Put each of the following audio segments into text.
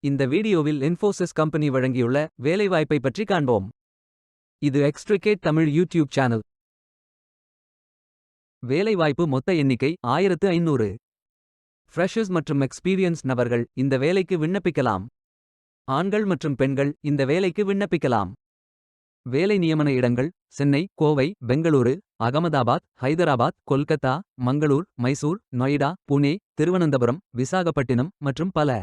இந்த வீடியோவில் இன்ஃபோசிஸ் கம்பெனி வழங்கியுள்ள வேலைவாய்ப்பை பற்றி காண்போம். இது எக்ஸ்ட்ரிகேட் தமிழ் யூடியூப் சேனல். வேலைவாய்ப்பு மொத்த எண்ணிக்கை 1500. ஃப்ரெஷர்ஸ் மற்றும் எக்ஸ்பீரியன்ஸ் நபர்கள் இந்த வேலைக்கு விண்ணப்பிக்கலாம். ஆண்கள் மற்றும் பெண்கள் இந்த வேலைக்கு விண்ணப்பிக்கலாம். வேலை நியமன இடங்கள் சென்னை, கோவை, பெங்களூரு, அகமதாபாத், ஹைதராபாத், கொல்கத்தா, மங்களூர், மைசூர், நொய்டா, புனே, திருவனந்தபுரம், விசாகப்பட்டினம் மற்றும் பல.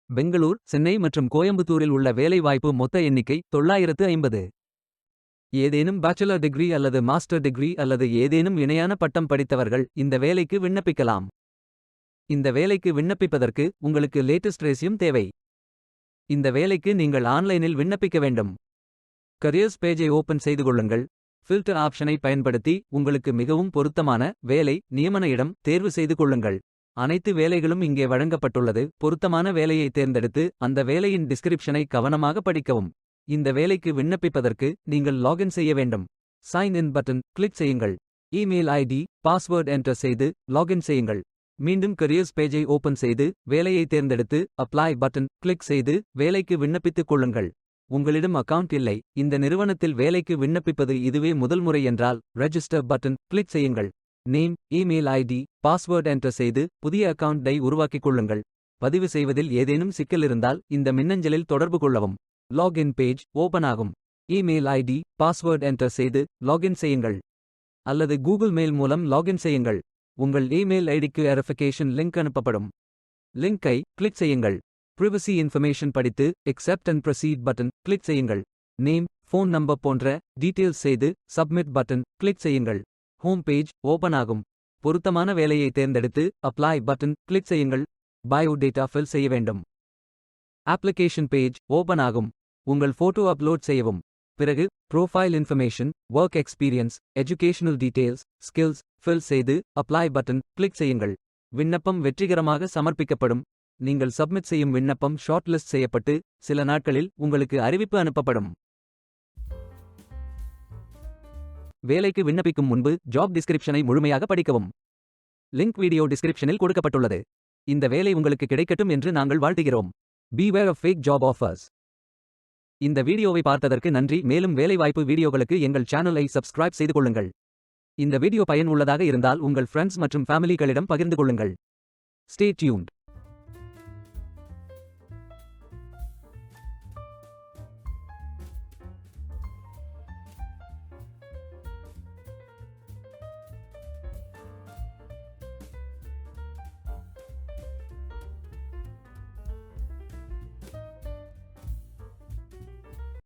பெங்களூர், சென்னை மற்றும் கோயம்புத்தூரில் உள்ள வேலைவாய்ப்பு மொத்த எண்ணிக்கை 950. ஏதேனும் பேச்சுலர் டிகிரி அல்லது மாஸ்டர் டிகிரி அல்லது ஏதேனும் இணையான பட்டம் படித்தவர்கள் இந்த வேலைக்கு விண்ணப்பிக்கலாம். இந்த வேலைக்கு விண்ணப்பிப்பதற்கு உங்களுக்கு லேட்டஸ்ட் ரெஸ்யூம் தேவை. இந்த வேலைக்கு நீங்கள் ஆன்லைனில் விண்ணப்பிக்க வேண்டும். கரியர்ஸ் பேஜை ஓபன் செய்து கொள்ளுங்கள். ஃபில்டர் ஆப்ஷனை பயன்படுத்தி உங்களுக்கு மிகவும் பொருத்தமான வேலை நியமன இடம் தேர்வு செய்து கொள்ளுங்கள். அனைத்து வேலைகளும் இங்கே வழங்கப்பட்டுள்ளது. பொருத்தமான வேலையை தேர்ந்தெடுத்து அந்த வேலையின் டிஸ்கிரிப்ஷனை கவனமாக படிக்கவும். இந்த வேலைக்கு விண்ணப்பிப்பதற்கு நீங்கள் லாகின் செய்ய வேண்டும். சைன் இன் பட்டன் கிளிக் செய்யுங்கள். இமெயில் ஐடி பாஸ்வேர்ட் என்டர் செய்து லாகின் செய்யுங்கள். மீண்டும் கரியர்ஸ் பேஜை ஓபன் செய்து வேலையை தேர்ந்தெடுத்து அப்ளை பட்டன் கிளிக் செய்து வேலைக்கு விண்ணப்பித்துக் கொள்ளுங்கள். உங்களிடம் அக்கவுண்ட் இல்லை, இந்த நிறுவனத்தில் வேலைக்கு விண்ணப்பிப்பது இதுவே முதல் முறை என்றால் ரெஜிஸ்டர் பட்டன் கிளிக் செய்யுங்கள். Name, email ID, password enter செய்து புதிய அக்கவுண்டை உருவாக்கிக் கொள்ளுங்கள். பதிவு செய்வதில் ஏதேனும் சிக்கல் இருந்தால் இந்த மின்னஞ்சலில் தொடர்பு கொள்ளவும். லாகின் பேஜ் ஓபன் ஆகும். இமெயில் ஐடி பாஸ்வேர்ட் என்டர் செய்து லாகின் செய்யுங்கள். அல்லது கூகுள் மெயில் மூலம் லாகின் செய்யுங்கள். உங்கள் இமெயில் ஐடிக்கு வெரிஃபிகேஷன் லிங்க் அனுப்பப்படும். லிங்கை கிளிக் செய்யுங்கள். பிரைவசி இன்ஃபர்மேஷன் படித்து accept and proceed button click செய்யுங்கள். நேம், ஃபோன் நம்பர் போன்ற டீட்டெயில்ஸ் செய்து சப்மிட் பட்டன் கிளிக் செய்யுங்கள். ஹோம் பேஜ் ஓபன் ஆகும். பொருத்தமான வேலையை தேர்ந்தெடுத்து அப்ளை பட்டன் கிளிக் செய்யுங்கள். பயோ டேட்டா ஃபில் செய்ய வேண்டும். அப்ளிகேஷன் பேஜ் ஓபன் ஆகும். உங்கள் போட்டோ அப்லோட் செய்யவும். பிறகு profile information, work experience, educational details, skills fill செய்து அப்ளை பட்டன் கிளிக் செய்யுங்கள். விண்ணப்பம் வெற்றிகரமாக சமர்ப்பிக்கப்படும். நீங்கள் சப்மிட் செய்யும் விண்ணப்பம் ஷார்ட் லிஸ்ட் செய்யப்பட்டு சில நாட்களில் உங்களுக்கு அறிவிப்பு அனுப்பப்படும். வேலைக்கு விண்ணப்பிக்கும் முன்பு ஜாப் டிஸ்கிரிப்ஷனை முழுமையாக படிக்கவும். லிங்க் வீடியோ டிஸ்கிரிப்ஷனில் கொடுக்கப்பட்டுள்ளது. இந்த வேலை உங்களுக்கு கிடைக்கட்டும் என்று நாங்கள் வாழ்த்துகிறோம். Beware of fake job offers. இந்த வீடியோவை பார்த்ததற்கு நன்றி. மேலும் வேலைவாய்ப்பு வீடியோகளுக்கு எங்கள் சேனலை சப்ஸ்கிரைப் செய்து கொள்ளுங்கள். இந்த வீடியோ பயனுள்ளதாக இருந்தால் உங்கள் ஃப்ரெண்ட்ஸ் மற்றும் ஃபேமிலிகளிடம் பகிர்ந்து கொள்ளுங்கள். Stay tuned.